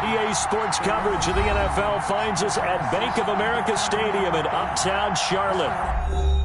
EA Sports coverage of the NFL finds us at Bank of America Stadium in uptown Charlotte.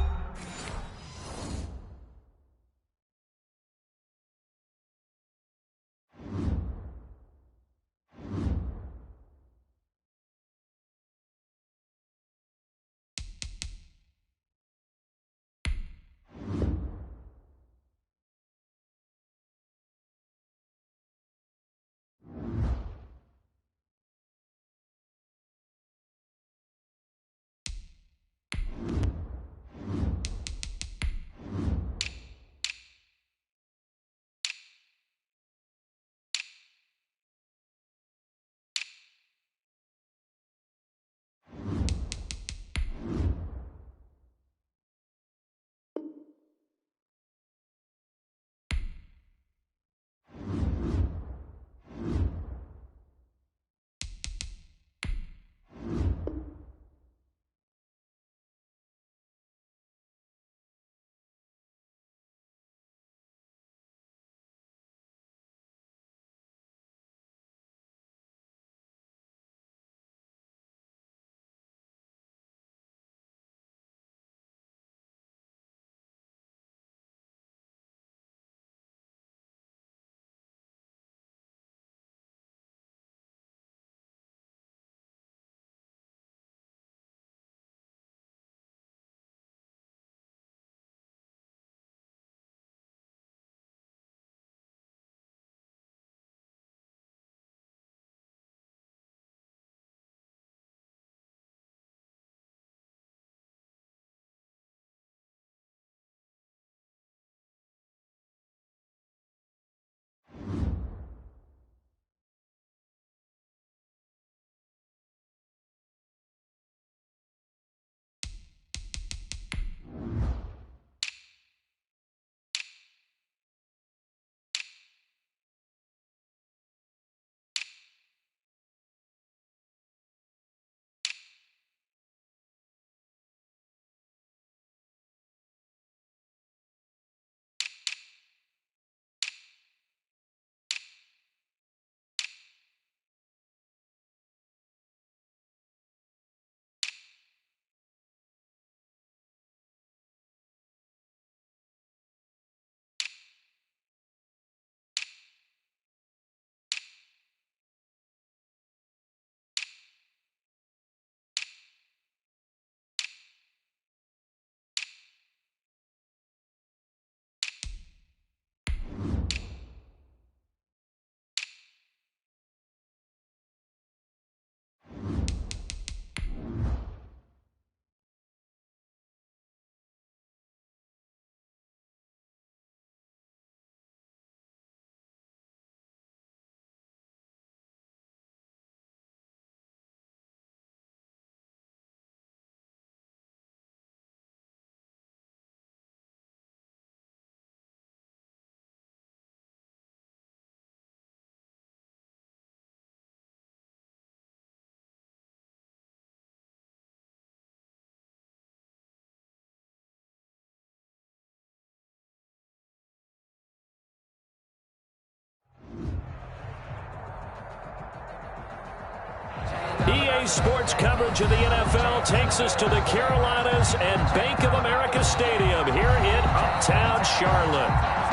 EA Sports coverage of the NFL takes us to the Carolinas and Bank of America Stadium here in uptown Charlotte.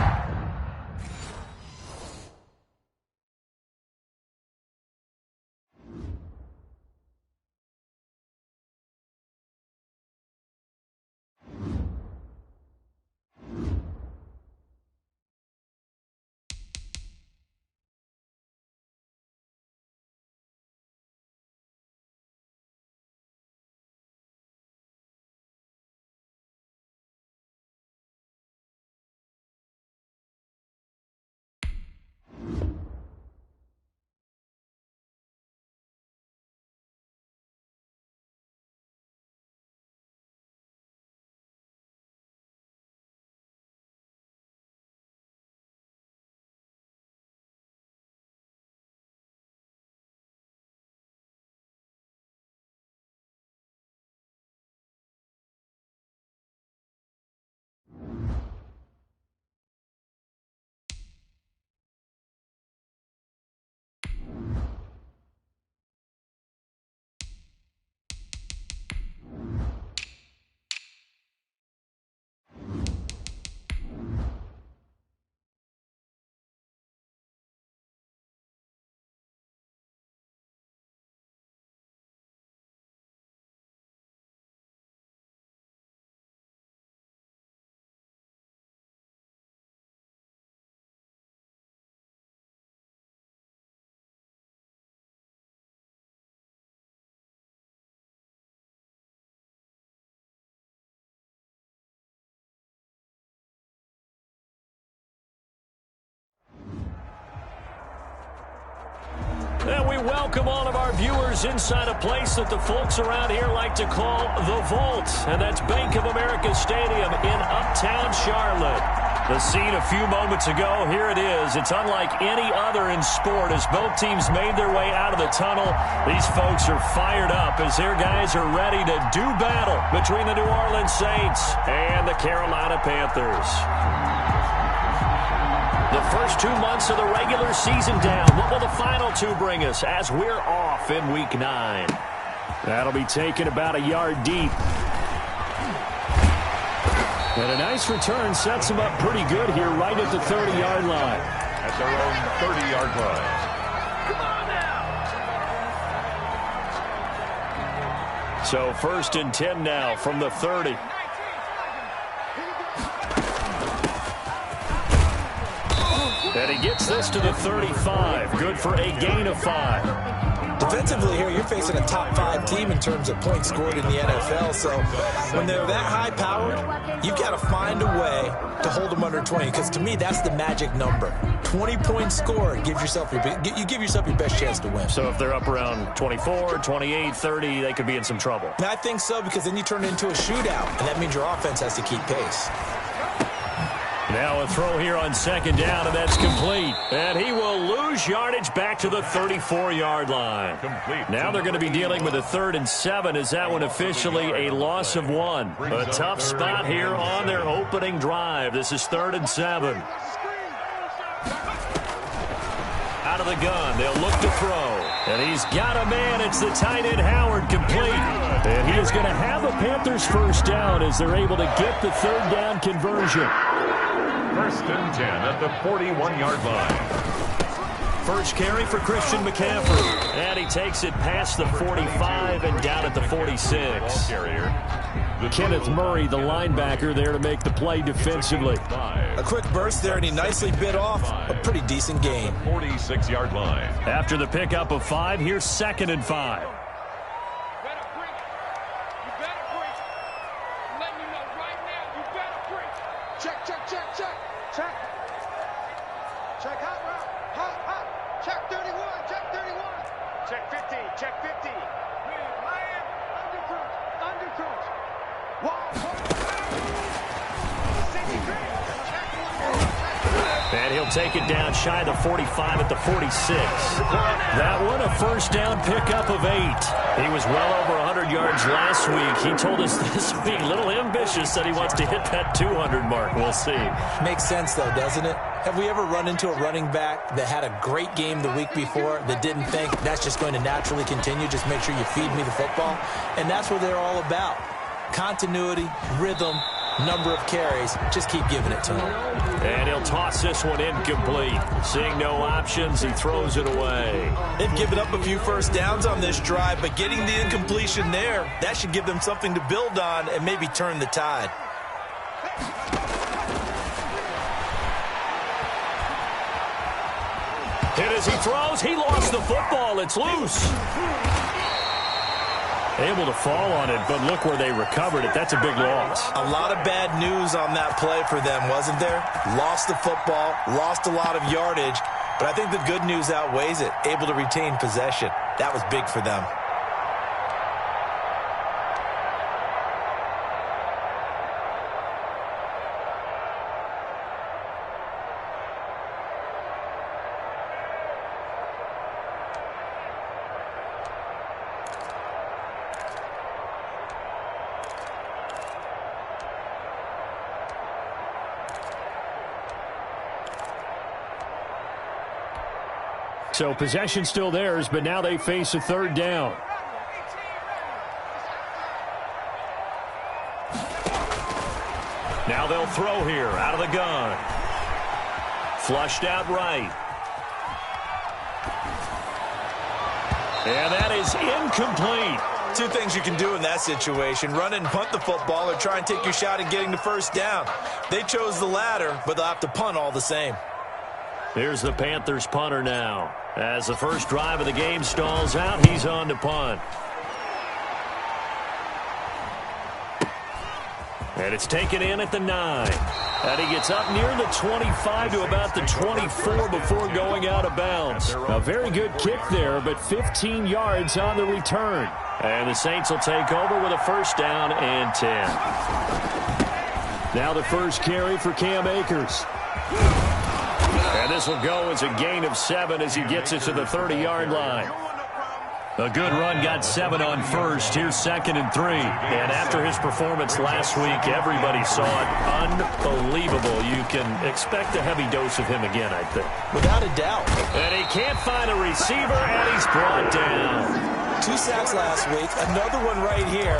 And we welcome all of our viewers inside a place that the folks around here like to call the Vault. And that's Bank of America Stadium in Uptown Charlotte. The scene a few moments ago, here it is. It's unlike any other in sport as both teams made their way out of the tunnel. These folks are fired up as their guys are ready to do battle between the New Orleans Saints and the Carolina Panthers. The first 2 months of the regular season down. What will the final two bring us as we're off in Week 9? That'll be taken about a yard deep. And a nice return sets them up pretty good here right at the 30-yard line. At their own 30-yard line. Come on now. So 1st and 10 now from the 30. And he gets this to the 35. Good for a gain of 5. Defensively here, you're facing a top 5 team in terms of points scored in the NFL. So when they're that high-powered, you've got to find a way to hold them under 20. Because to me, that's the magic number. 20 points scored, you give yourself your best chance to win. So if they're up around 24, 28, 30, they could be in some trouble. And I think so, because then you turn it into a shootout, and that means your offense has to keep pace. Now a throw here on 2nd down, and that's complete. And he will lose yardage back to the 34-yard line. Complete. Now they're going to be dealing with a 3rd and 7 as that one officially a loss of 1. A tough spot here on their opening drive. This is 3rd and 7. Out of the gun, they'll look to throw. And he's got a man. It's the tight end Howard, complete. And he is going to have a Panthers first down as they're able to get the 3rd down conversion. 1st and 10 at the 41-yard line. First carry for Christian McCaffrey. And he takes it past the 45 and down at the 46. Kenneth Murray, the linebacker, there to make the play defensively. A quick burst there, and he nicely bit off a pretty decent gain. 46-yard line. After the pickup of 5, here's 2nd and 5. And he'll take it down shy of the 45 at the 46. That one a first down pickup of 8. He was well over 100 yards last week. He told us this week, a little ambitious, that he wants to hit that 200 mark. We'll see. Makes sense, though, doesn't it? Have we ever run into a running back that had a great game the week before that didn't think that's just going to naturally continue? Just make sure you feed me the football. And that's what they're all about. Continuity, rhythm, number of carries. Just keep giving it to him. And he'll toss this one incomplete. Seeing no options, he throws it away. They've given up a few first downs on this drive, but getting the incompletion there, that should give them something to build on and maybe turn the tide. Hit as he throws. He lost the football. It's loose. Able to fall on it, but look where they recovered it. That's a big loss. A lot of bad news on that play for them, wasn't there? Lost the football, lost a lot of yardage, but I think the good news outweighs it. Able to retain possession. That was big for them. So possession still theirs, but now they face a 3rd down. Now they'll throw here out of the gun. Flushed out right. And that is incomplete. Two things you can do in that situation. Run and punt the football or try and take your shot at getting the first down. They chose the latter, but they'll have to punt all the same. Here's the Panthers punter now. As the first drive of the game stalls out, he's on to punt. And it's taken in at the 9. And he gets up near the 25 to about the 24 before going out of bounds. A very good kick there, but 15 yards on the return. And the Saints will take over with a first down and 10. Now the first carry for Cam Akers. And this will go as a gain of 7 as he gets it to the 30-yard line. A good run, got 7 on first. Here's 2nd and 3. And after his performance last week, everybody saw it. Unbelievable. You can expect a heavy dose of him again, I think. Without a doubt. And he can't find a receiver, and he's brought down. 2 sacks last week, another one right here.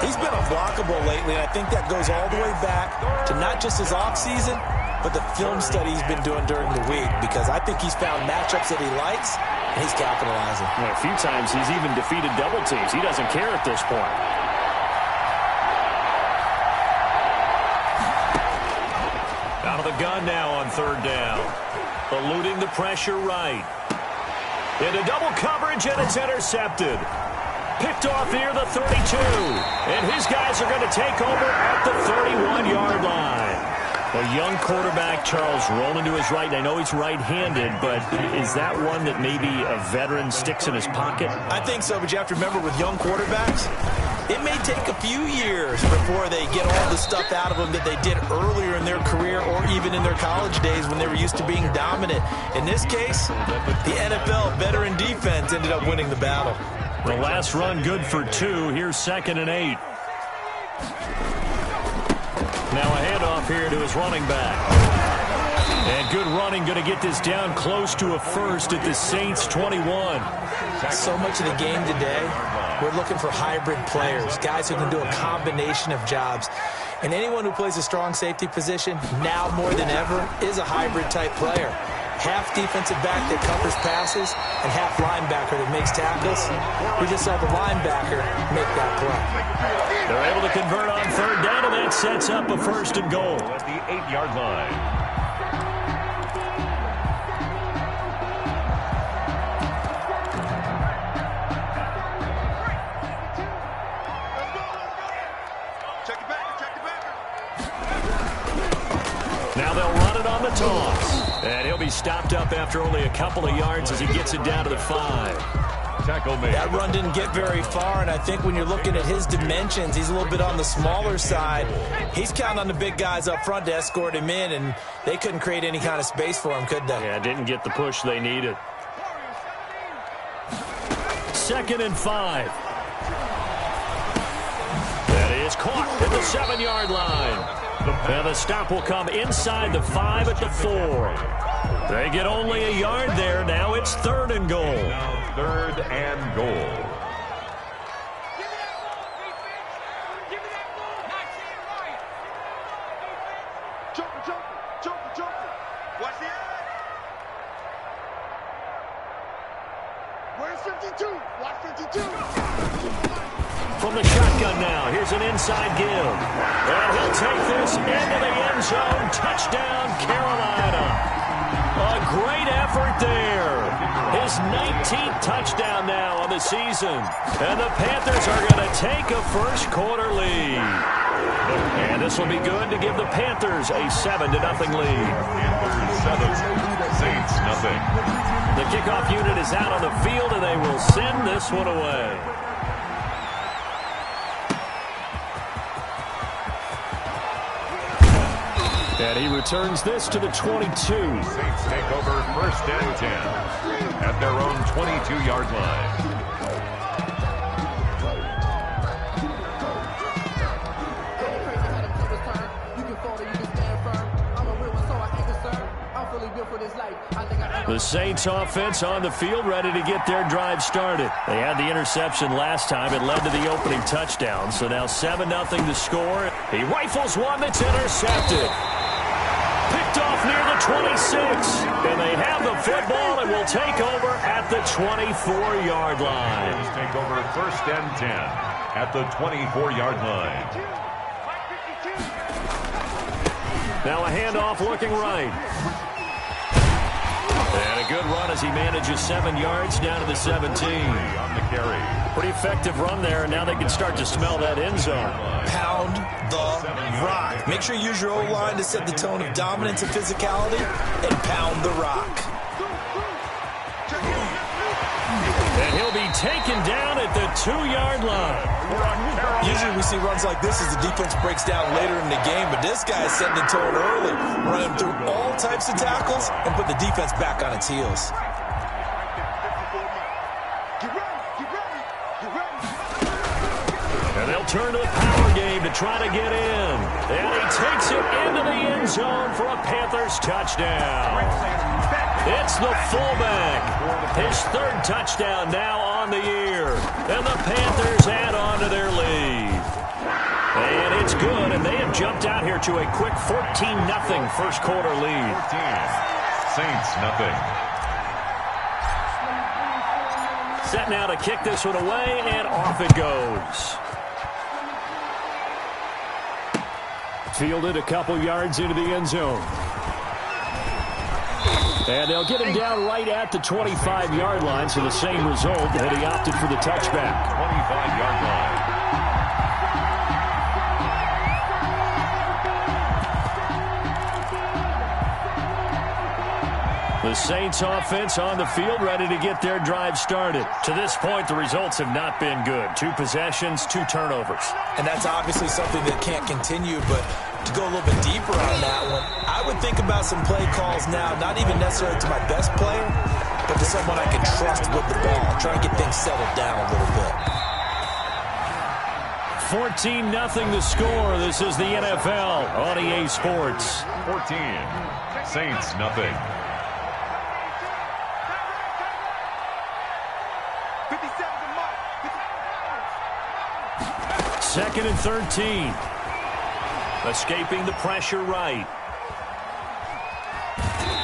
He's been unblockable lately, and I think that goes all the way back to not just his offseason, but the film study he's been doing during the week, because I think he's found matchups that he likes, and he's capitalizing. Well, a few times he's even defeated double teams. He doesn't care at this point. Out of the gun now on 3rd down. Eluding the pressure right. Into double coverage, and it's intercepted. Picked off near the 32. And his guys are going to take over at the 31-yard line. A young quarterback, Charles, rolling to his right. I know he's right-handed, but is that one that maybe a veteran sticks in his pocket? I think so, but you have to remember with young quarterbacks, it may take a few years before they get all the stuff out of them that they did earlier in their career or even in their college days when they were used to being dominant. In this case, the NFL veteran defense ended up winning the battle. The last run good for 2. Here's 2nd and 8. Now a handoff here to his running back. And good running, going to get this down close to a first at the Saints 21. So much of the game today, we're looking for hybrid players, guys who can do a combination of jobs. And anyone who plays a strong safety position, now more than ever, is a hybrid type player. Half defensive back that covers passes and half linebacker that makes tackles. We just saw the linebacker make that play. They're able to convert on 3rd down, and that sets up a 1st and goal. At the 8-yard line. Now they'll run it on the toss. And he'll be stopped up after only a couple of yards as he gets it down to the 5. Tackle made. That run didn't get very far, and I think when you're looking at his dimensions, he's a little bit on the smaller side. He's counting on the big guys up front to escort him in, and they couldn't create any kind of space for him, could they? Yeah, didn't get the push they needed. 2nd and 5. That is caught at the 7-yard line. And the stop will come inside the 5 at the 4. They get only a yard there. Now it's 3rd and goal. Now 3rd and goal. Watch the eye. Where's 52? Watch 52. From the shotgun now, here's an inside give. And he'll take this into the end zone. Touchdown, Carolina. A great effort there. His 19th touchdown now on the season. And the Panthers are going to take a first-quarter lead. And this will be good to give the Panthers a 7-0 lead. Panthers 7, Saints nothing. The kickoff unit is out on the field, and they will send this one away. And he returns this to the 22. Saints take over 1st and 10 at their own 22-yard line. The Saints offense on the field, ready to get their drive started. They had the interception last time. It led to the opening touchdown. So now 7-0 to score. He rifles one that's intercepted. Picked off near the 26. And they have the football and will take over at the 24-yard line. Take over 1st and 10 at the 24-yard line. Now a handoff looking right. And a good run as he manages 7 yards down to the 17. On the carry. Pretty effective run there, and now they can start to smell that end zone. Pound the rock. Make sure you use your O-line to set the tone of dominance and physicality, and pound the rock. And he'll be taken down at the 2-yard line. Usually we see runs like this as the defense breaks down later in the game, but this guy is setting the tone early, running through all types of tackles and put the defense back on its heels. And they'll turn to the power game to try to get in. And he takes it into the end zone for a Panthers touchdown. It's the fullback. His 3rd touchdown now on the year. And the Panthers add on to their lead. And it's good, and they have jumped out here to a quick 14-0 first quarter lead. 14. Saints, nothing. Set now to kick this one away, and off it goes. Fielded a couple yards into the end zone. And they'll get him down right at the 25-yard line, so the same result, and he opted for the touchback. 25-yard line. The Saints offense on the field, ready to get their drive started. To this point, the results have not been good. 2 possessions, 2 turnovers. And that's obviously something that can't continue, but to go a little bit deeper on that one, I would think about some play calls now, not even necessarily to my best player, but to someone I can trust with the ball. Try and get things settled down a little bit. 14-0 the score. This is the NFL on EA Sports. 14. Saints, nothing. 2nd and 13. Escaping the pressure right.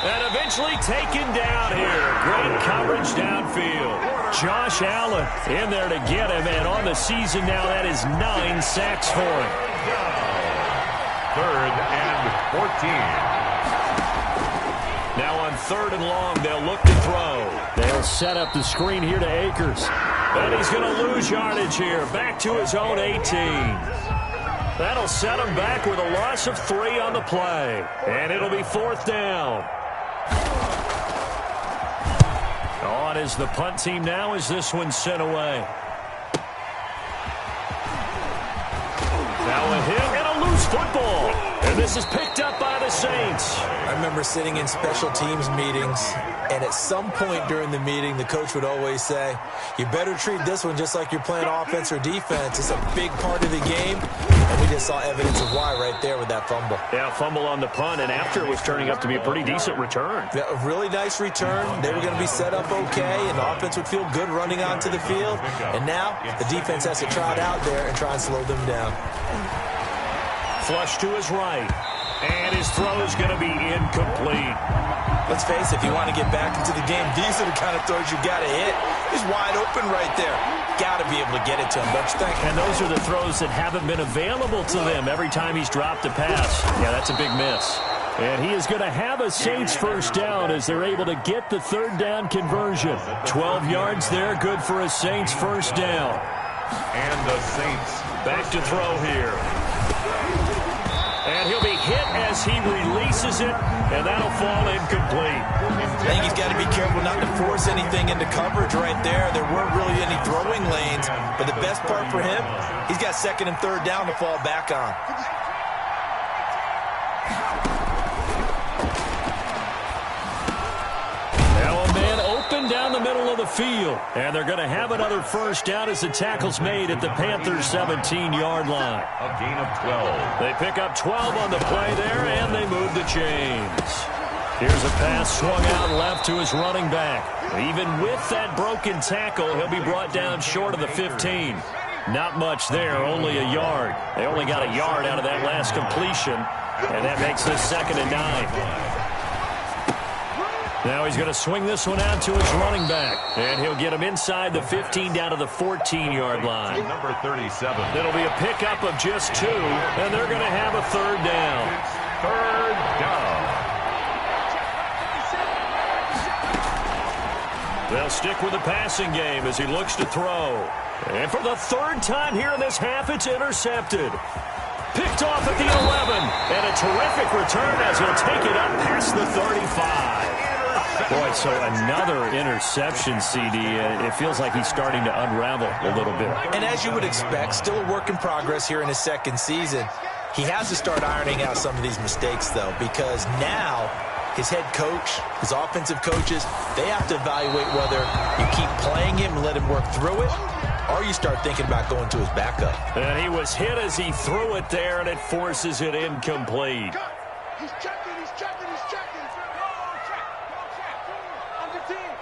And eventually taken down here. Great coverage downfield. Josh Allen in there to get him. And on the season now, that is 9 sacks for him. 3rd and 14. Now on 3rd and long, they'll look to throw. They'll set up the screen here to Akers. And he's going to lose yardage here. Back to his own 18. That'll set him back with a loss of 3 on the play. And it'll be 4th down. On is the punt team now as this one's sent away. Now a hit and a loose football. And this is picked up by the Saints. I remember sitting in special teams meetings, and at some point during the meeting, the coach would always say, you better treat this one just like you're playing offense or defense. It's a big part of the game, and we just saw evidence of why right there with that fumble. Yeah, fumble on the punt, and after it was turning up to be a pretty decent return. Yeah, a really nice return. They were going to be set up okay, and the offense would feel good running onto the field. And now the defense has to try it out there and try and slow them down. Flush to his right. And his throw is going to be incomplete. Let's face it, if you want to get back into the game, these are the kind of throws you got to hit. He's wide open right there. Got to be able to get it to him, don't you think? And those are the throws that haven't been available to them every time he's dropped a pass. Yeah, that's a big miss. And he is going to have a Saints first down as they're able to get the 3rd down conversion. 12 yards there, good for a Saints first down. And the Saints back to throw here. And he'll be hit as he releases it, and that'll fall incomplete. I think he's got to be careful not to force anything into coverage right there. There weren't really any throwing lanes, but the best part for him, he's got 2nd and 3rd down to fall back on. Down the middle of the field, and they're going to have another first down as the tackle's made at the Panthers' 17-yard line. A gain of 12. They pick up 12 on the play there, and they move the chains. Here's a pass swung out left to his running back. Even with that broken tackle, he'll be brought down short of the 15. Not much there, only a yard. They only got a yard out of that last completion, and that makes this 2nd and 9. Now he's going to swing this one out to his running back. And he'll get him inside the 15 down to the 14-yard line. Number 37. It'll be a pickup of just 2, and they're going to have a 3rd down. Third down. They'll stick with the passing game as he looks to throw. And for the third time here in this half, it's intercepted. Picked off at the 11. And a terrific return as he'll take it up past the 35. Boy, so another interception, CD. It feels like he's starting to unravel a little bit. And as you would expect, still a work in progress here in his second season. He has to start ironing out some of these mistakes, though, because now his head coach, his offensive coaches, they have to evaluate whether you keep playing him and let him work through it, or you start thinking about going to his backup. And he was hit as he threw it there, and it forces it incomplete. He's checking, he's checking, he's checking. Under team.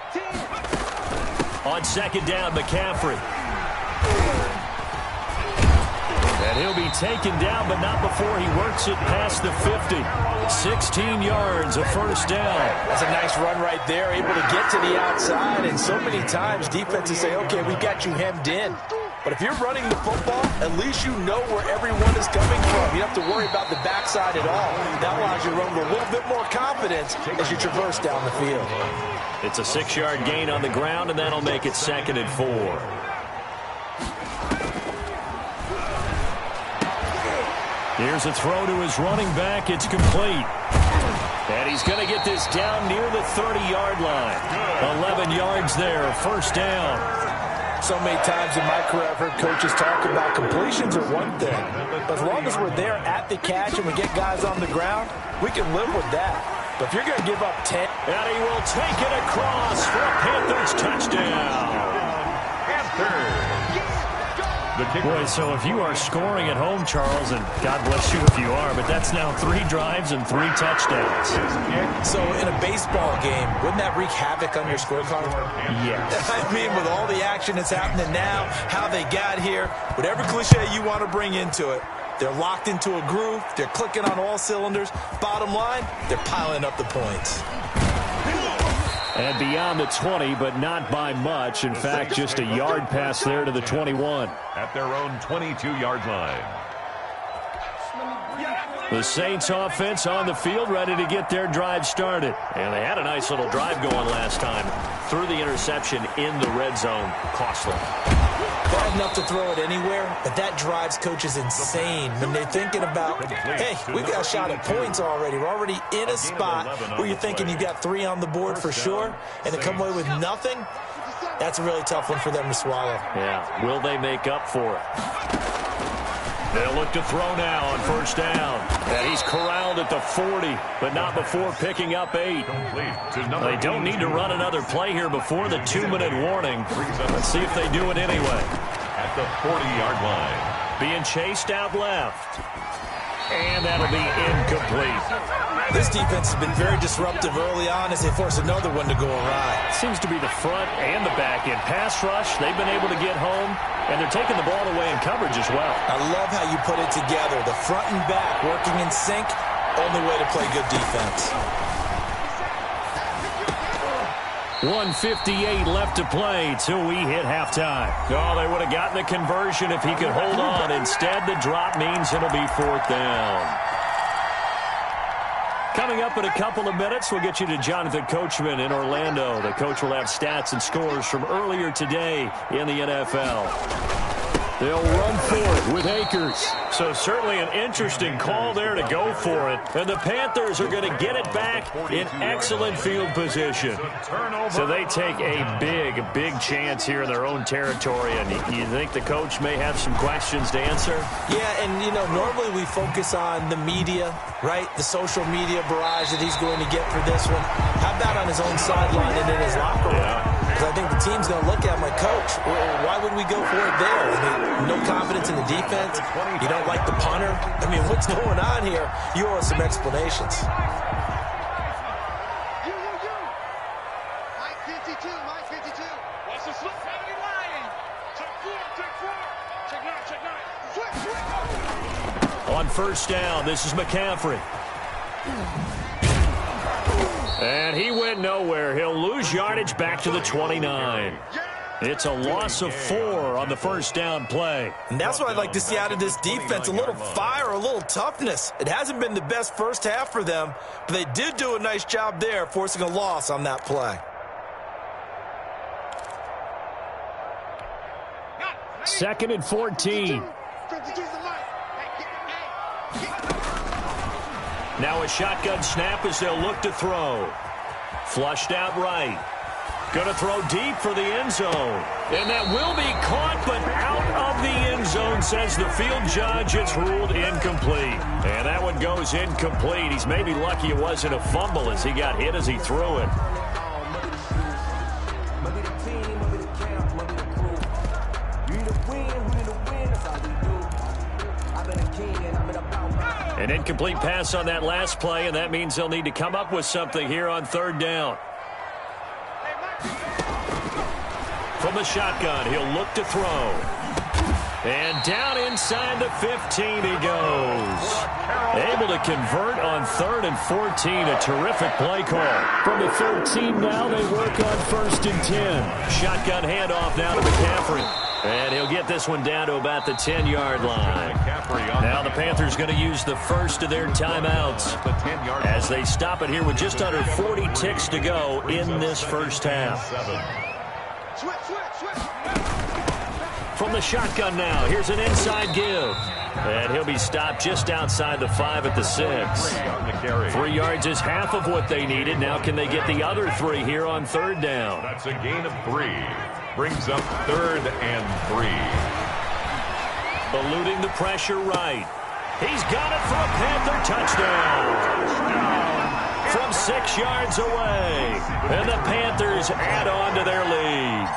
On second down, McCaffrey. And he'll be taken down, but not before he works it past the 50. 16 yards, a first down. That's a nice run right there, able to get to the outside. And so many times defenses say, okay, we've got you hemmed in. But if you're running the football, at least you know where everyone is coming from. You don't have to worry about the backside at all. That allows you to run with a little bit more confidence as you traverse down the field. It's a 6-yard gain on the ground, and that'll make it 2nd and 4. Here's a throw to his running back. It's complete. And he's going to get this down near the 30-yard line. 11 yards there, first down. So many times in my career I've heard coaches talk about completions are one thing. But as long as we're there at the catch and we get guys on the ground, we can live with that. But if you're going to give up 10. And he will take it across for a Panthers touchdown. Panthers. Boy, so if you are scoring at home, Charles, and God bless you if you are, but that's now 3 drives and 3 touchdowns. So in a baseball game, wouldn't that wreak havoc on your scorecard? Yes. I mean, with all the action that's happening now, how they got here, whatever cliche you want to bring into it, they're locked into a groove, they're clicking on all cylinders. Bottom line, they're piling up the points. And beyond the 20, but not by much. In fact, just a yard pass there to the 21. At their own 22-yard line. The Saints offense on the field, ready to get their drive started. And they had a nice little drive going last time. Threw the interception in the red zone. Costly. Bad enough to throw it anywhere, but that drives coaches insane when they're thinking about, hey, we've got a shot at points already. We're already in a spot where you're thinking you got 3 on the board for sure, and to come away with nothing, that's a really tough one for them to swallow. Yeah, will they make up for it? They'll look to throw now on first down. And he's corralled at the 40, but not before picking up 8. They don't need to run another play here before the 2-minute warning. Let's see if they do it anyway. At the 40-yard line. Being chased out left. And that'll be incomplete. This defense has been very disruptive early on as they force another one to go awry. Seems to be the front and the back end. Pass rush, they've been able to get home, and they're taking the ball away in coverage as well. I love how you put it together. The front and back working in sync, only way to play good defense. 1:58 left to play till we hit halftime. Oh, they would have gotten the conversion if he could hold on. Instead, the drop means it'll be 4th down. Coming up in a couple of minutes, we'll get you to Jonathan Coachman in Orlando. The coach will have stats and scores from earlier today in the NFL. They'll run for it with Akers. So certainly an interesting call there to go for it. And the Panthers are going to get it back in excellent field position. So they take a big chance here in their own territory. And you think the coach may have some questions to answer? Yeah, and, you know, normally we focus on the media, right? The social media barrage that he's going to get for this one. How about on his own sideline and in his locker room? Because I think the team's going to look at him like, Coach, why would we go for it there? I mean, no confidence in the defense. You don't like the punter. I mean, what's going on here? You owe us some explanations. Mike 52, Mike 52. Watch the slip, family lying. Check 4. On first down, this is McCaffrey. And he went nowhere. He'll lose yardage back to the 29. It's a loss of 4 on the first down play. And that's what I'd like to see out of this defense, a little fire, a little toughness. It hasn't been the best first half for them, but they did do a nice job there, forcing a loss on that play. 2nd and 14. Now a shotgun snap as they'll look to throw. Flushed out right. Going to throw deep for the end zone. And that will be caught, but out of the end zone, says the field judge. It's ruled incomplete. And that one goes incomplete. He's maybe lucky it wasn't a fumble as he got hit as he threw it. An incomplete pass on that last play, and that means they'll need to come up with something here on 3rd down. From the shotgun, he'll look to throw. And down inside the 15 he goes. Able to convert on 3rd and 14. A terrific play call. From the 13 now, they work on 1st and 10. Shotgun handoff now to McCaffrey. And he'll get this one down to about the 10-yard line. Now the Panthers going to use the first of their timeouts as they stop it here with just under 40 ticks to go in this first half. From the shotgun now, here's an inside give. And he'll be stopped just outside the 5 at the 6. 3 yards is half of what they needed. Now can they get the other 3 here on 3rd down? That's a gain of 3. Brings up 3rd and 3. Eluding the pressure right. He's got it for a Panther touchdown. From 6 yards away. And the Panthers add on to their lead.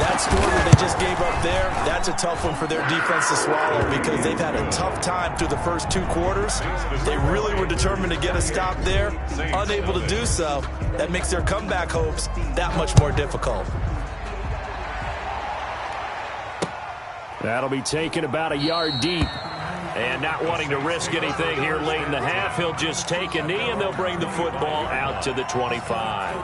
That score that they just gave up there, that's a tough one for their defense to swallow because they've had a tough time through the first 2 quarters. They really were determined to get a stop there, unable to do so. That makes their comeback hopes that much more difficult. That'll be taken about a yard deep. And not wanting to risk anything here late in the half, he'll just take a knee and they'll bring the football out to the 25.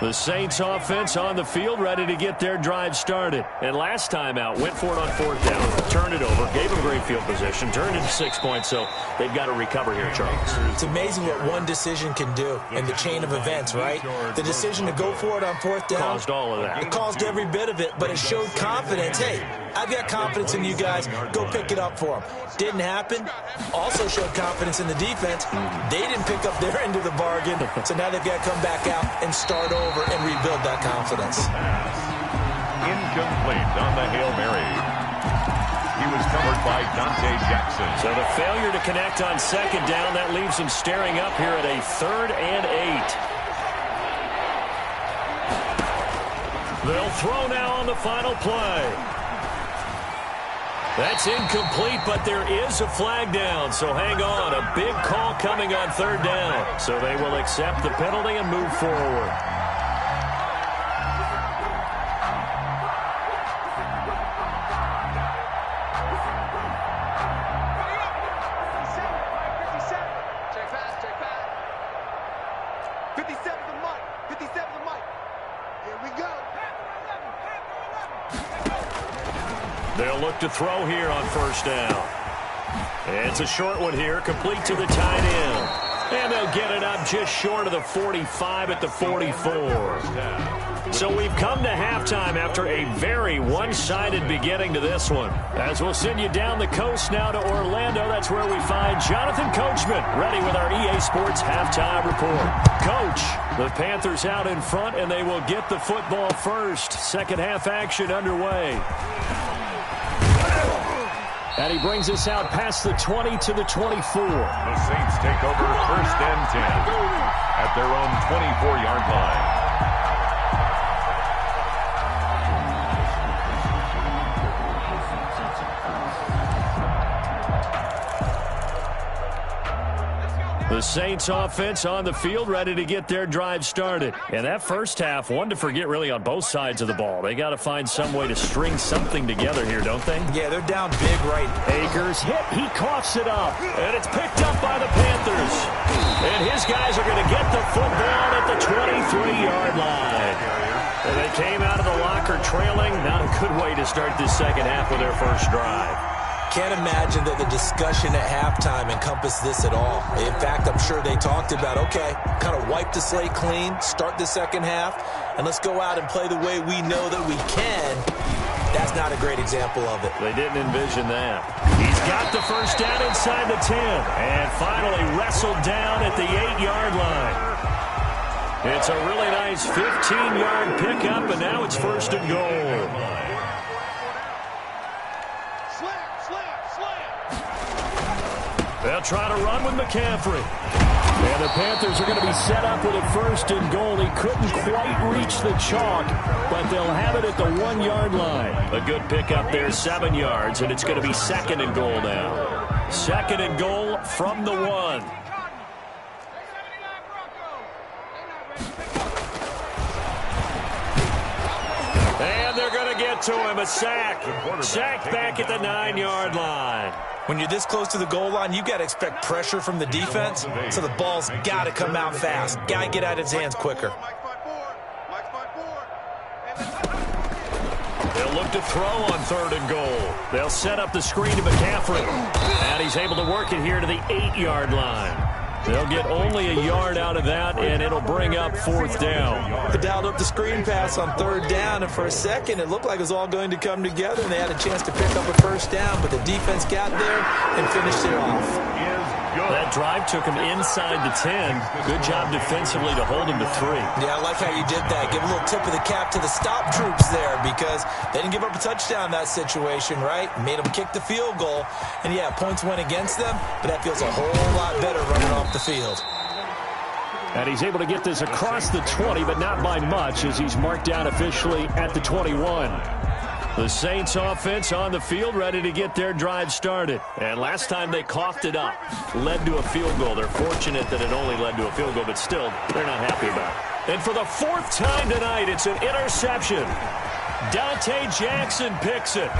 The Saints offense on the field ready to get their drive started. And last time out, went for it on 4th down, turned it over, gave them great field position, turned into 6 points, so they've got to recover here, Charles. It's amazing what one decision can do in the chain of events, right? The decision to go for it on 4th down. Caused all of that. It caused every bit of it, but it showed confidence. Hey, I've got confidence in you guys. Go pick it up for them. Didn't happen. Also showed confidence in the defense. They didn't pick up their end of the bargain, so now they've got to come back out and start over and rebuild that confidence. Incomplete on the Hail Mary. He was covered by Dante Jackson. So the failure to connect on 2nd down, that leaves him staring up here at a 3rd and 8. They'll throw now on the final play. That's incomplete, but there is a flag down, so hang on. A big call coming on 3rd down. So they will accept the penalty and move forward. They'll look to throw here on 1st down. It's a short one here, complete to the tight end. And they'll get it up just short of the 45 at the 44. So we've come to halftime after a very one-sided beginning to this one. As we'll send you down the coast now to Orlando, that's where we find Jonathan Coachman ready with our EA Sports halftime report. Coach, the Panthers out in front, and they will get the football first. Second half action underway. And he brings us out past the 20 to the 24. The Saints take over 1st and 10 at their own 24-yard line. The Saints offense on the field ready to get their drive started. And that first half, one to forget really on both sides of the ball. They got to find some way to string something together here, don't they? Yeah, they're down big right. Akers hit. He coughs it up. And it's picked up by the Panthers. And his guys are going to get the football at the 23-yard line. And they came out of the locker trailing. Not a good way to start this second half with their first drive. can't imagine that the discussion at halftime encompassed this at all. In fact, I'm sure they talked about, okay, kind of wipe the slate clean, start the second half, and let's go out and play the way we know that we can. That's not a great example of it. They didn't envision that. He's got the first down inside the 10, and finally wrestled down at the 8-yard line. It's a really nice 15-yard pickup, and now it's first and goal. They'll try to run with McCaffrey. And the Panthers are going to be set up with a first and goal. He couldn't quite reach the chalk, but they'll have it at the 1-yard line. A good pickup there, 7 yards, and it's going to be second and goal now. Second and goal from the 1. And they're going to get to him, a sack. Sack back at the 9-yard line. When you're this close to the goal line, you've got to expect pressure from the defense, so the ball's got to come out fast. Got to get out of his hands quicker. They'll look to throw on third and goal. They'll set up the screen to McCaffrey. And he's able to work it here to the 8-yard line. They'll get only a yard out of that, and it'll bring up fourth down. They dialed up the screen pass on third down, and for a second it looked like it was all going to come together, and they had a chance to pick up a first down, but the defense got there and finished it off. That drive took him inside the 10. Good job defensively to hold him to 3. Yeah, I like how you did that. Give a little tip of the cap to the stop troops there, because they didn't give up a touchdown in that situation, right? Made them kick the field goal. And, yeah, points went against them, but that feels a whole lot better running off the field. And he's able to get this across the 20, but not by much, as he's marked down officially at the 21. The Saints offense on the field, ready to get their drive started. And last time they coughed it up, led to a field goal. They're fortunate that it only led to a field goal, but still, they're not happy about it. And for the 4th time tonight, it's an interception. Dante Jackson picks it.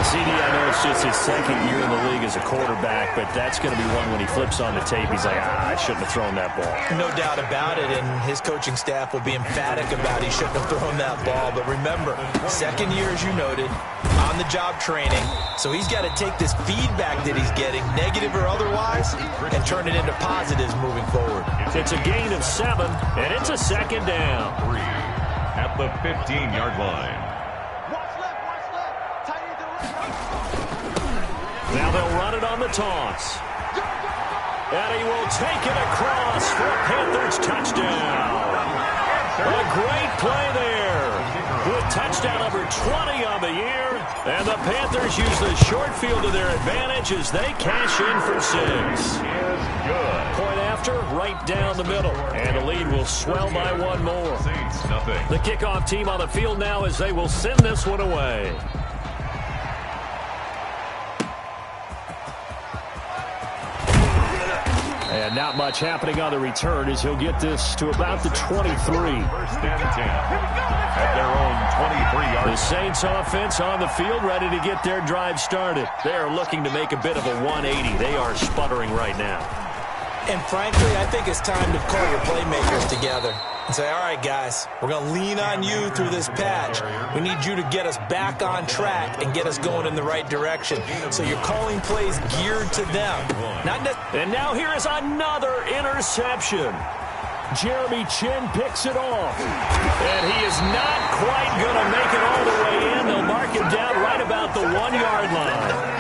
CD, I know it's just his second year in the league as a quarterback, but that's going to be one when he flips on the tape. He's like, I shouldn't have thrown that ball. No doubt about it, and his coaching staff will be emphatic about he shouldn't have thrown that ball. But remember, second year, as you noted, on-the-job training, so he's got to take this feedback that he's getting, negative or otherwise, and turn it into positives moving forward. It's a gain of 7, and it's a second down. 3 at the 15-yard line. Now they'll run it on the toss. And he will take it across for a Panthers touchdown. A great play there. With touchdown number 20 on the year. And the Panthers use the short field to their advantage as they cash in for 6. Point after, right down the middle. And the lead will swell by 1 more. The kickoff team on the field now as they will send this one away. And not much happening on the return as he'll get this to about the 23. First and 10 at their own 23-yard. The Saints offense on the field ready to get their drive started. They are looking to make a bit of a 180. They are sputtering right now. And frankly, I think it's time to call your playmakers together and say, all right, guys, we're going to lean on you through this patch. We need you to get us back on track and get us going in the right direction. So you're calling plays geared to them. And now here is another interception. Jeremy Chin picks it off. And he is not quite going to make it all the way in. They'll mark him down right about the 1-yard line.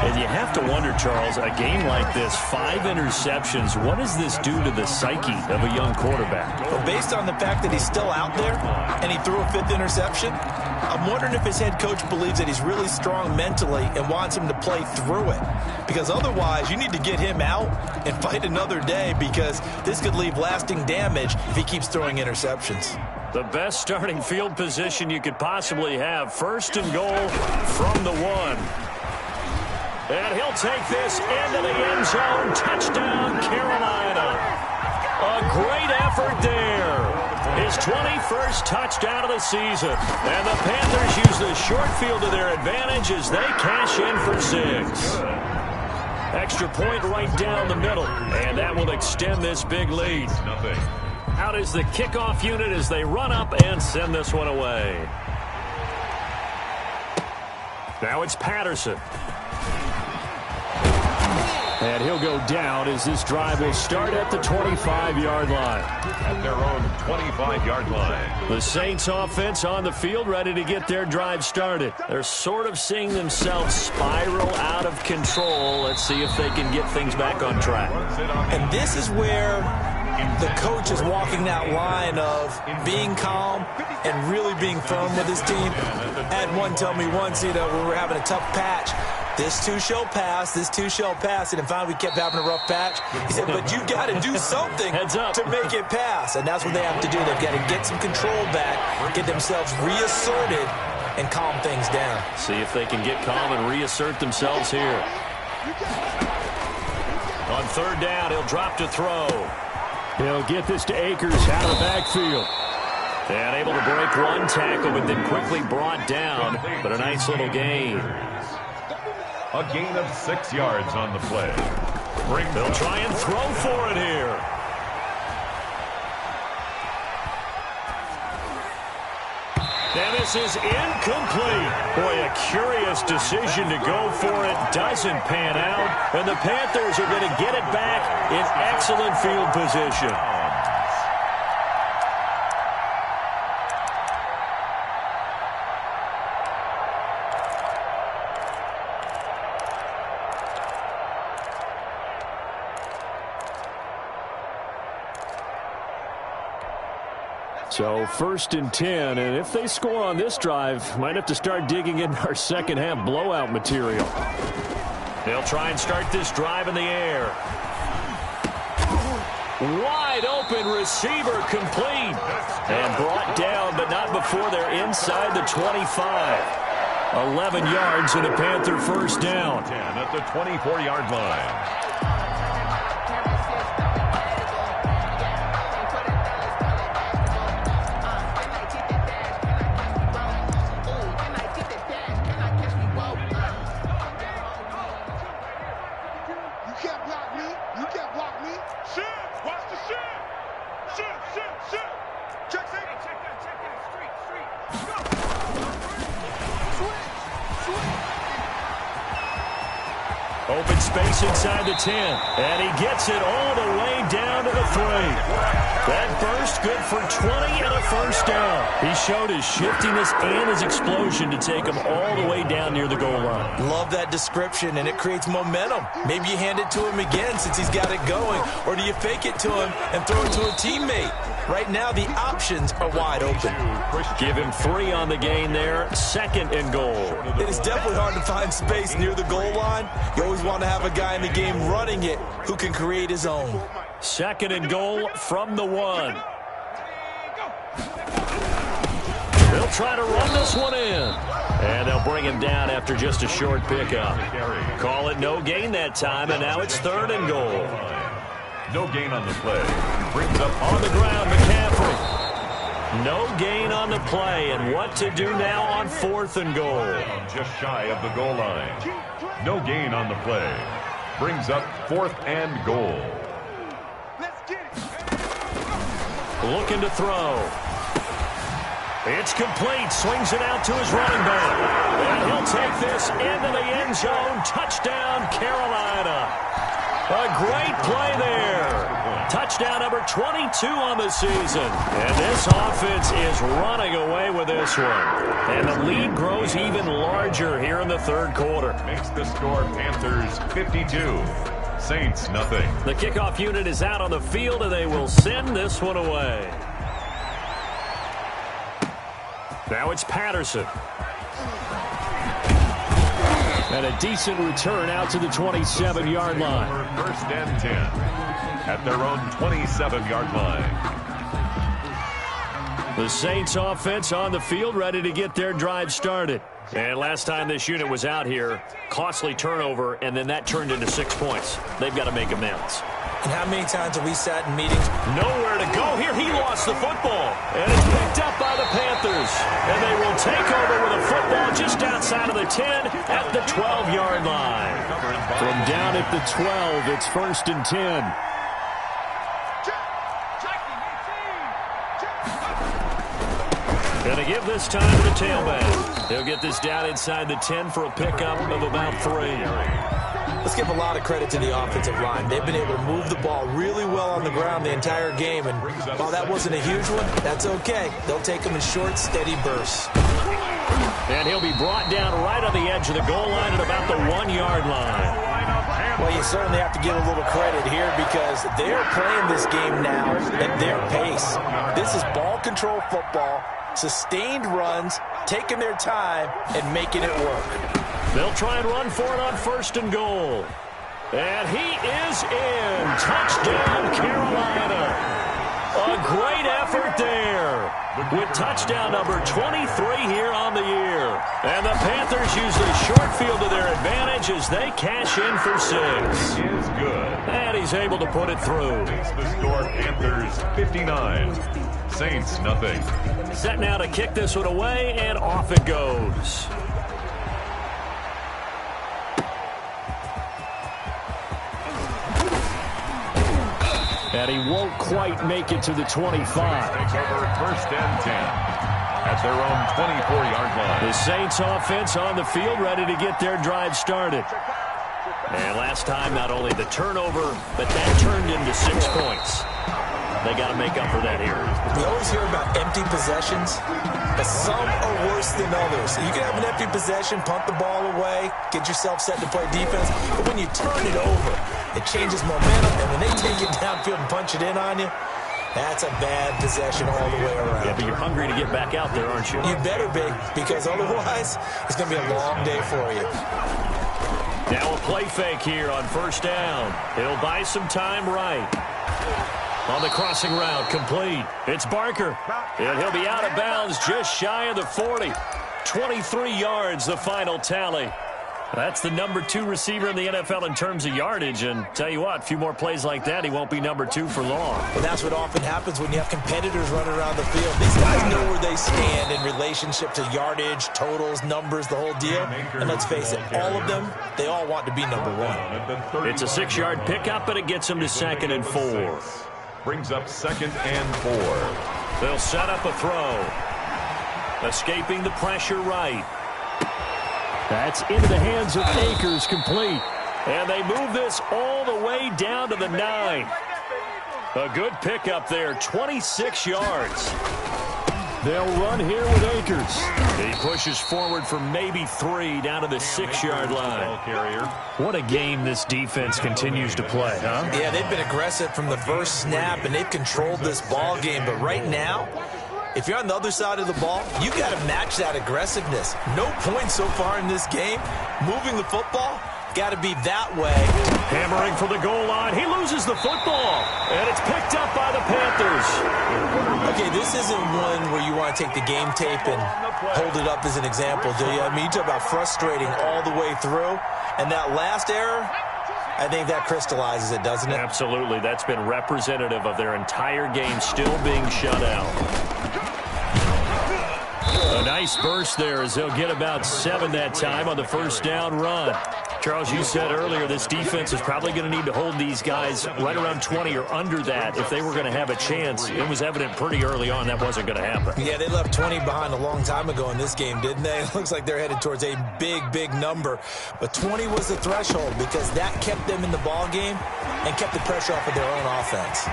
And you have to wonder, Charles, a game like this, 5 interceptions, what does this do to the psyche of a young quarterback? Well, based on the fact that he's still out there and he threw a 5th interception, I'm wondering if his head coach believes that he's really strong mentally and wants him to play through it. Because otherwise, you need to get him out and fight another day, because this could leave lasting damage if he keeps throwing interceptions. The best starting field position you could possibly have. First and goal from the 1. And he'll take this into the end zone. Touchdown, Carolina. A great effort there. His 21st touchdown of the season. And the Panthers use the short field to their advantage as they cash in for 6. Extra point right down the middle. And that will extend this big lead. Out is the kickoff unit as they run up and send this one away. Now it's Patterson. And he'll go down as this drive will start at the 25-yard line. At their own 25-yard line. The Saints offense on the field ready to get their drive started. They're sort of seeing themselves spiral out of control. Let's see if they can get things back on track. And this is where the coach is walking that line of being calm and really being firm with his team. I had one tell me once, when we were having a tough patch, this too shall pass, this too shall pass. And finally we kept having a rough patch. He said, but you got to do something to make it pass. And that's what they have to do. They've got to get some control back, get themselves reasserted, and calm things down. See if they can get calm and reassert themselves here. On third down, he'll drop to throw. He'll get this to Akers out of the backfield. And able to break one tackle, but then quickly brought down. But a nice little gain. A gain of 6 yards on the play. They'll try and throw for it here. And this is incomplete. Boy, a curious decision to go for it. Doesn't pan out. And the Panthers are going to get it back in excellent field position. So 1st and 10, and if they score on this drive, might have to start digging in our second half blowout material. They'll try and start this drive in the air. Wide open receiver complete. And brought down, but not before they're inside the 25. 11 yards and a Panther first down. 10 at the 24-yard line. Open space inside the 10. And he gets it all the way down to the 3. That burst good for 20 and a first down. He showed his shiftiness and his explosion to take him all the way down near the goal line. Love that description, and it creates momentum. Maybe you hand it to him again since he's got it going, or do you fake it to him and throw it to a teammate? Right now, the options are wide open. Give him 3 on the gain there. 2nd and goal. It is definitely hard to find space near the goal line. You always want to have a guy in the game running it who can create his own. 2nd and goal from the 1. They'll try to run this one in. And they'll bring him down after just a short pickup. Call it no gain that time, and now it's 3rd and goal. No gain on the play. Brings up on the ground, McCaffrey. No gain on the play, and what to do now on 4th and goal. Just shy of the goal line. No gain on the play. Brings up 4th and goal. Looking to throw. It's complete. Swings it out to his running back. And he'll take this into the end zone. Touchdown, Carolina. A great play there. Touchdown number 22 on the season. And this offense is running away with this one. And the lead grows even larger here in the 3rd quarter. Makes the score Panthers 52. Saints nothing. The kickoff unit is out on the field, and they will send this one away. Now it's Patterson. And a decent return out to the 27-yard line. 1st and 10 at their own 27-yard line. The Saints offense on the field ready to get their drive started. And last time this unit was out here, costly turnover, and then that turned into 6 points. They've got to make amends. And how many times have we sat in meetings? Nowhere to go here. He lost the football. And it's picked up by the Panthers. And they will take over with a football just outside of the 10 at the 12-yard line. From down at the 12, it's 1st and 10. Going to give this time to the tailback. He'll get this down inside the 10 for a pickup of about 3. Let's give a lot of credit to the offensive line. They've been able to move the ball really well on the ground the entire game. And while that wasn't a huge one, that's okay. They'll take them in short, steady bursts. And he'll be brought down right on the edge of the goal line at about the 1-yard line. Well, you certainly have to give a little credit here because they're playing this game now at their pace. This is ball control football, sustained runs, taking their time, and making it work. They'll try and run for it on 1st and goal. And he is in. Touchdown, Carolina. A great effort there with touchdown number 23 here on the year. And the Panthers use the short field to their advantage as they cash in for 6. It is good. And he's able to put it through. Makes the score Panthers 59. Saints nothing. Set now to kick this one away, and off it goes. And he won't quite make it to the 25. Takes over 1st and 10 at their own 24-yard line. The Saints offense on the field, ready to get their drive started. And last time, not only the turnover, but that turned into 6 points. They got to make up for that here. We always hear about empty possessions, but some are worse than others. You can have an empty possession, punt the ball away, get yourself set to play defense, but when you turn it over, it changes momentum, and when they take it downfield and punch it in on you, that's a bad possession all the way around. Yeah, but you're hungry to get back out there, aren't you? You better be, because otherwise, it's going to be a long day for you. Now a play fake here on 1st down. He'll buy some time right. On the crossing route, complete. It's Barker. And he'll be out of bounds just shy of the 40. 23 yards, the final tally. That's the number 2 receiver in the NFL in terms of yardage. And tell you what, a few more plays like that, he won't be number 2 for long. And that's what often happens when you have competitors running around the field. These guys know where they stand in relationship to yardage, totals, numbers, the whole deal. And let's face it, all of them, they all want to be number 1. It's a 6-yard pickup, but it gets him to 2nd and 4. Brings up 2nd and 4. They'll set up a throw. Escaping the pressure right. That's into the hands of Akers, complete. And they move this all the way down to the 9. A good pickup there, 26 yards. They'll run here with Akers. He pushes forward for maybe 3 down to the 6-yard line. What a game this defense continues to play, huh? Yeah, they've been aggressive from the first snap, and they've controlled this ball game. But right now, if you're on the other side of the ball, you got to match that aggressiveness. No points so far in this game. Moving the football, got to be that way. Hammering for the goal line. He loses the football, and it's picked up by the Panthers. Okay, this isn't one where you want to take the game tape and hold it up as an example, do you? I mean, you talk about frustrating all the way through, and that last error, I think that crystallizes it, doesn't it? Absolutely. That's been representative of their entire game still being shut out. A nice burst there as they'll get about 7 that time on the 1st down run. Charles, you said earlier this defense is probably going to need to hold these guys right around 20 or under that if they were going to have a chance. It was evident pretty early on that wasn't going to happen. Yeah, they left 20 behind a long time ago in this game, didn't they? It looks like they're headed towards a big, big number. But 20 was the threshold because that kept them in the ball game and kept the pressure off of their own offense.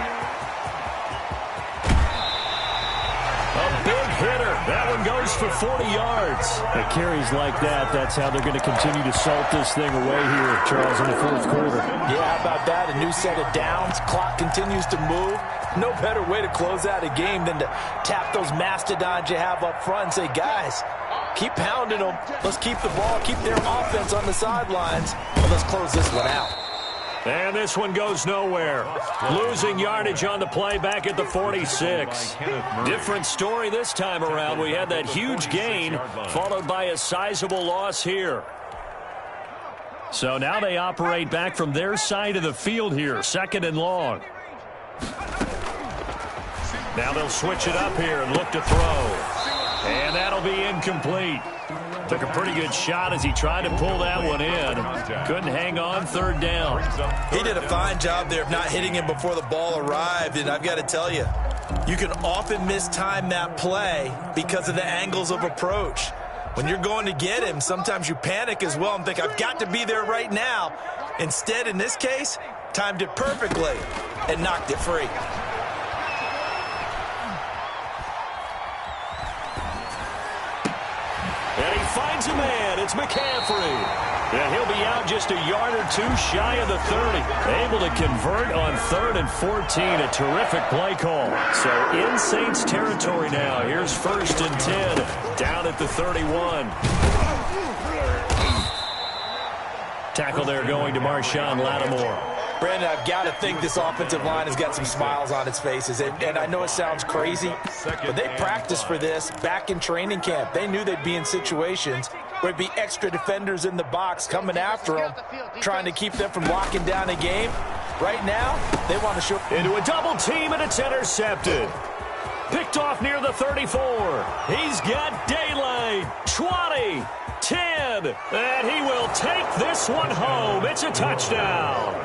A big hitter. That one goes for 40 yards. The carries like that, that's how they're going to continue to salt this thing away here, Charles, in the 4th quarter. Yeah, how about that? A new set of downs. Clock continues to move. No better way to close out a game than to tap those mastodons you have up front and say, guys, keep pounding them. Let's keep the ball, keep their offense on the sidelines, and let's close this one out. And this one goes nowhere. Losing yardage on the play back at the 46. Different story this time around. We had that huge gain followed by a sizable loss here. So now they operate back from their side of the field here. 2nd and long. Now they'll switch it up here and look to throw. And that'll be incomplete. Took a pretty good shot as he tried to pull that one in. Couldn't hang on 3rd down. He did a fine job there of not hitting him before the ball arrived. And I've got to tell you, You can often mistime that play because of the angles of approach. When you're going to get him, sometimes you panic as well and think, I've got to be there right now. Instead, in this case, timed it perfectly and knocked it free. And he finds a man. It's McCaffrey. And he'll be out just a yard or two shy of the 30. Able to convert on 3rd and 14. A terrific play call. So in Saints territory now. Here's 1st and 10. Down at the 31. Tackle there going to Marshawn Lattimore. Brandon, I've got to think this offensive line has got some smiles on its faces. And I know it sounds crazy, but they practiced for this back in training camp. They knew they'd be in situations where there'd be extra defenders in the box coming after them, trying to keep them from locking down a game. Right now, they want to show... Into a double team, and it's intercepted. Picked off near the 34. He's got daylight. 20, 10, and he will take this one home. It's a touchdown.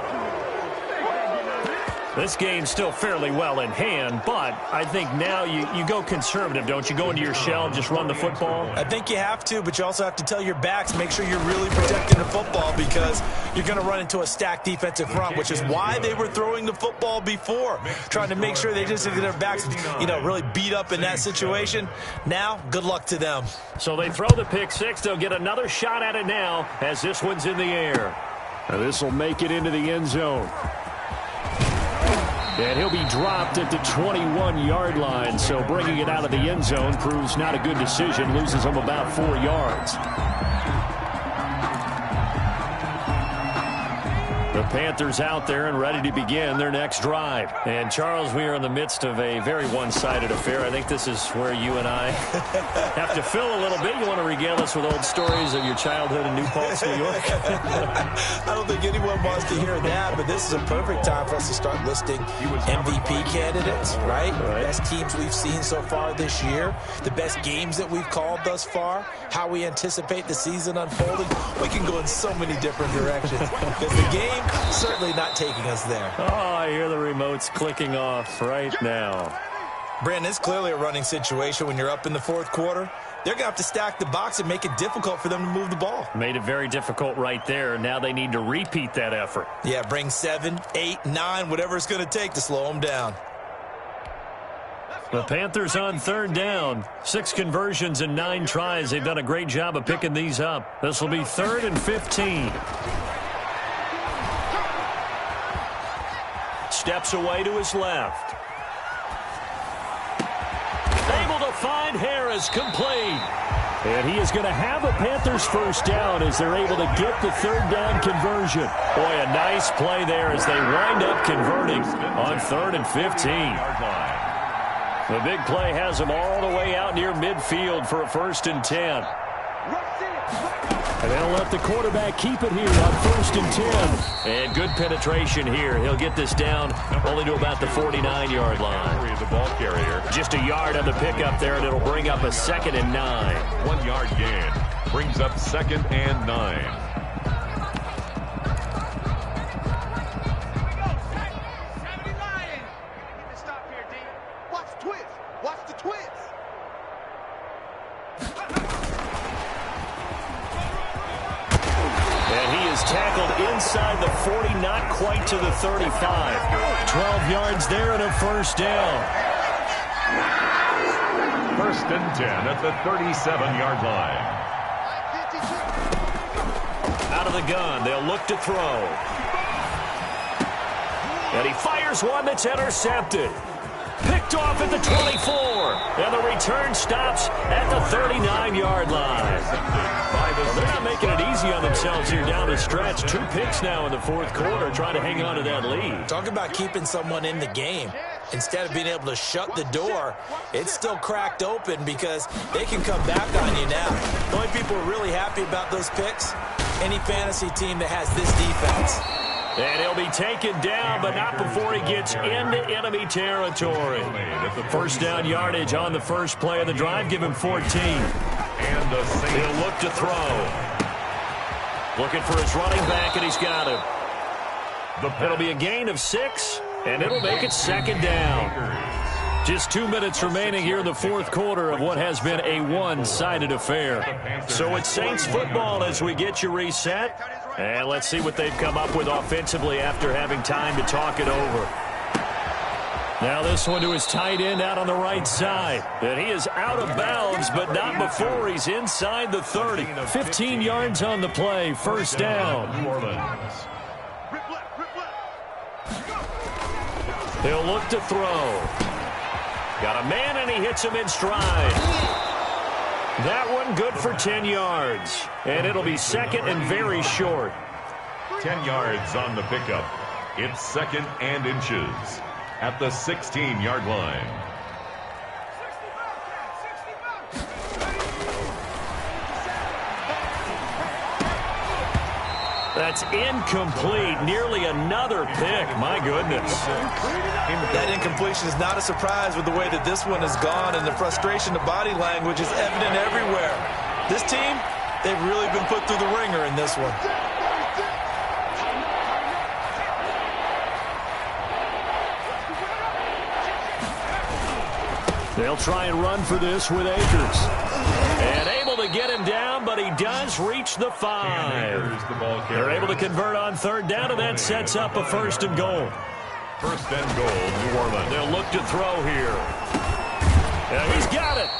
This game's still fairly well in hand, but I think now you go conservative, don't you? Go into your shell and just run the football? I think you have to, but you also have to tell your backs, make sure you're really protecting the football because you're going to run into a stacked defensive front, which is why they were throwing the football before, trying to make sure they just get their backs, really beat up in that situation. Now, good luck to them. So they throw the pick six. They'll get another shot at it now as this one's in the air. And this will make it into the end zone. And he'll be dropped at the 21-yard line, so bringing it out of the end zone proves not a good decision, loses him about 4 yards. The Panthers out there and ready to begin their next drive. And, Charles, we are in the midst of a very one-sided affair. I think this is where you and I have to fill a little bit. You want to regale us with old stories of your childhood in New Paltz, New York? I don't think anyone wants to hear that, but this is a perfect time for us to start listing MVP candidates, right? Best teams we've seen so far this year, the best games that we've called thus far, how we anticipate the season unfolding. We can go in so many different directions because the game certainly not taking us there. Oh, I hear the remotes clicking off right now. Brandon, it's clearly a running situation when you're up in the 4th quarter. They're going to have to stack the box and make it difficult for them to move the ball. Made it very difficult right there. Now they need to repeat that effort. Yeah, bring 7, 8, 9, whatever it's going to take to slow them down. The Panthers on 3rd down. 6 conversions and 9 tries. They've done a great job of picking these up. This will be 3rd and 15. Steps away to his left. Able to find Harris, complete. And he is going to have a Panthers first down as they're able to get the 3rd down conversion. Boy, a nice play there as they wind up converting on 3rd and 15. The big play has them all the way out near midfield for a 1st and 10. And they'll let the quarterback keep it here on 1st and 10. And good penetration here. He'll get this down only to about the 49-yard line. The ball carrier. Just a yard on the pickup there, and it'll bring up a 2nd and 9. 1 yard gain. Brings up 2nd and 9. Inside the 40, not quite to the 35. 12 yards there and a 1st down. 1st and 10 at the 37-yard line. Out of the gun, they'll look to throw. And he fires one that's intercepted. Picked off at the 24. And the return stops at the 39-yard line. Well, they're not making it easy on themselves here down the stretch. 2 picks now in the 4th quarter, trying to hang on to that lead. Talk about keeping someone in the game. Instead of being able to shut the door, it's still cracked open because they can come back on you now. The only people who are really happy about those picks, any fantasy team that has this defense. And he'll be taken down, but not before he gets into enemy territory. 1st down yardage on the first play of the drive. Give him 14. And he'll look to throw. Looking for his running back, and he's got him. It'll be a gain of 6, and it'll make it 2nd down. Just 2 minutes remaining here in the fourth quarter of what has been a one-sided affair. So it's Saints football as we get you reset. And let's see what they've come up with offensively after having time to talk it over. Now this one to his tight end out on the right side. And he is out of bounds, but not before he's inside the 30. 15 yards on the play, first down. New Orleans. He'll look to throw. Got a man, and he hits him in stride. That one good for 10 yards. And it'll be second and very short. 10 yards on the pickup. It's second and inches at the 16-yard line. That's incomplete. Nearly another pick. My goodness. That incompletion is not a surprise with the way that this one has gone, and the frustration, the body language is evident everywhere. This team, they've really been put through the ringer in this one. They'll try and run for this with Akers. And able to get him down, but he does reach the 5. They're able to convert on third down, and that sets up a first and goal. First and goal, New Orleans. They'll look to throw here. And he's got it.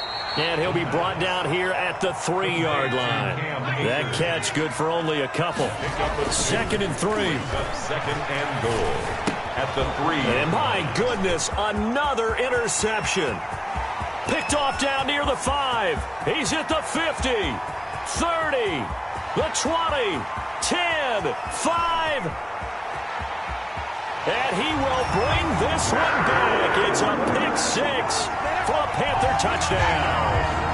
And he'll be brought down here at the 3-yard line. That catch good for only a couple. Second and 3. Second and goal at the 3. And my goodness, another interception. Picked off down near the 5. He's at the 50, 30, the 20, 10, 5. And he will bring this one back. It's a pick 6 for a Panther touchdown.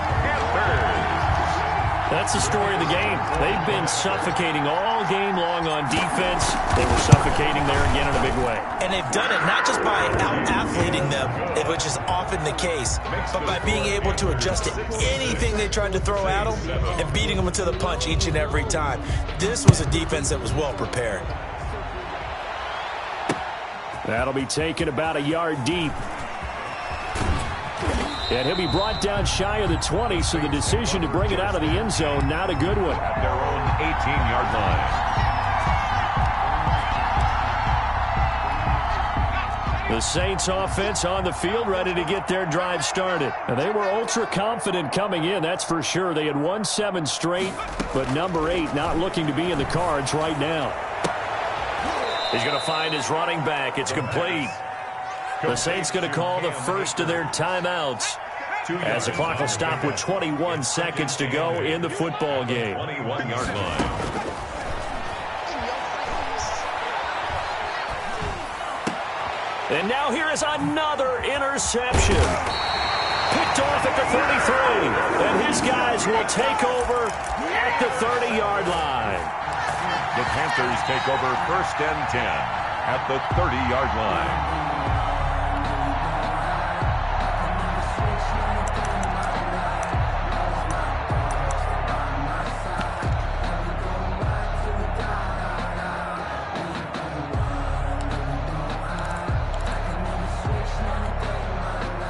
That's the story of the game. They've been suffocating all game long on defense. They were suffocating there again in a big way. And they've done it not just by out-athleting them, which is often the case, but by being able to adjust to anything they tried to throw at them and beating them to the punch each and every time. This was a defense that was well prepared. That'll be taken about a yard deep. And he'll be brought down shy of the 20, so the decision to bring it out of the end zone, not a good one. At their own 18-yard line. The Saints offense on the field, ready to get their drive started. And they were ultra confident coming in, that's for sure. They had won 7 straight, but number 8 not looking to be in the cards right now. He's going to find his running back. It's complete. The Saints going to call the first of their timeouts as the clock will stop with 21 seconds to go in the football game. 21-yard line. And now here is another interception. Picked off at the 33. And his guys will take over at the 30-yard line. The Panthers take over first and 10 at the 30-yard line.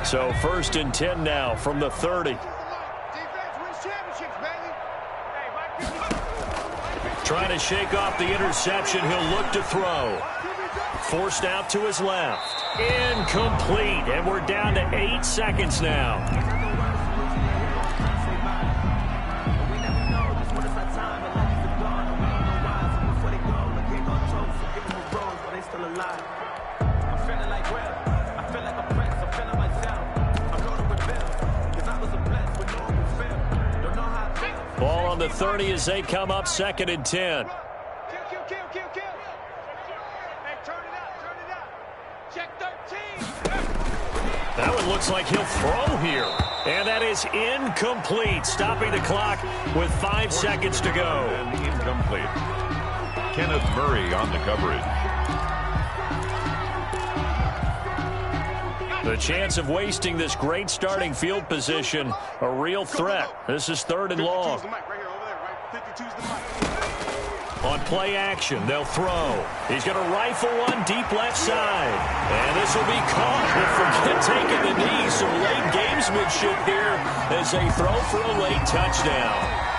So first and 10 now from the 30. Trying to shake off the interception. He'll look to throw. Forced out to his left. Incomplete. And we're down to 8 seconds now. Ball on the 30 as they come up second and 10. Hey, turn it up. Check 13. That one looks like he'll throw here. And that is incomplete, stopping the clock with 5 seconds to go. Incomplete. Kenneth Murray on the coverage. The chance of wasting this great starting field position, a real threat. This is third and long. On play action, they'll throw. He's going to rifle one deep left side. And this will be caught. But forget taking the knee. Some late gamesmanship here as they throw for a late touchdown.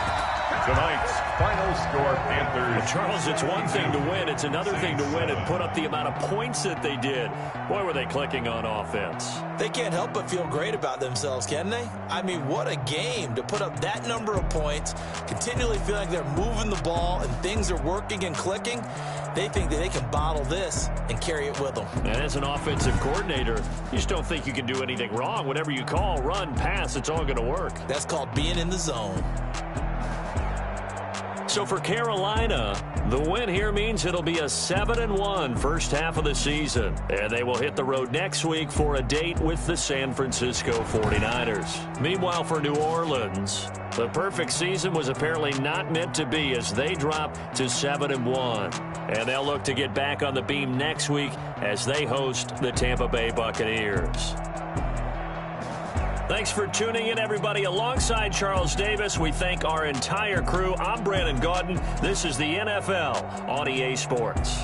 Tonight's final score, Panthers. Charles, it's one thing to win. It's another thing to win and put up the amount of points that they did. Boy, were they clicking on offense. They can't help but feel great about themselves, can they? I mean, what a game to put up that number of points, continually feel like they're moving the ball and things are working and clicking. They think that they can bottle this and carry it with them. And as an offensive coordinator, you just don't think you can do anything wrong. Whatever you call, run, pass, it's all going to work. That's called being in the zone. So for Carolina, the win here means it'll be a 7-1 first half of the season. And they will hit the road next week for a date with the San Francisco 49ers. Meanwhile, for New Orleans, the perfect season was apparently not meant to be as they drop to 7-1. And they'll look to get back on the beam next week as they host the Tampa Bay Buccaneers. Thanks for tuning in, everybody. Alongside Charles Davis, we thank our entire crew. I'm Brandon Gaudin. This is the NFL on EA Sports.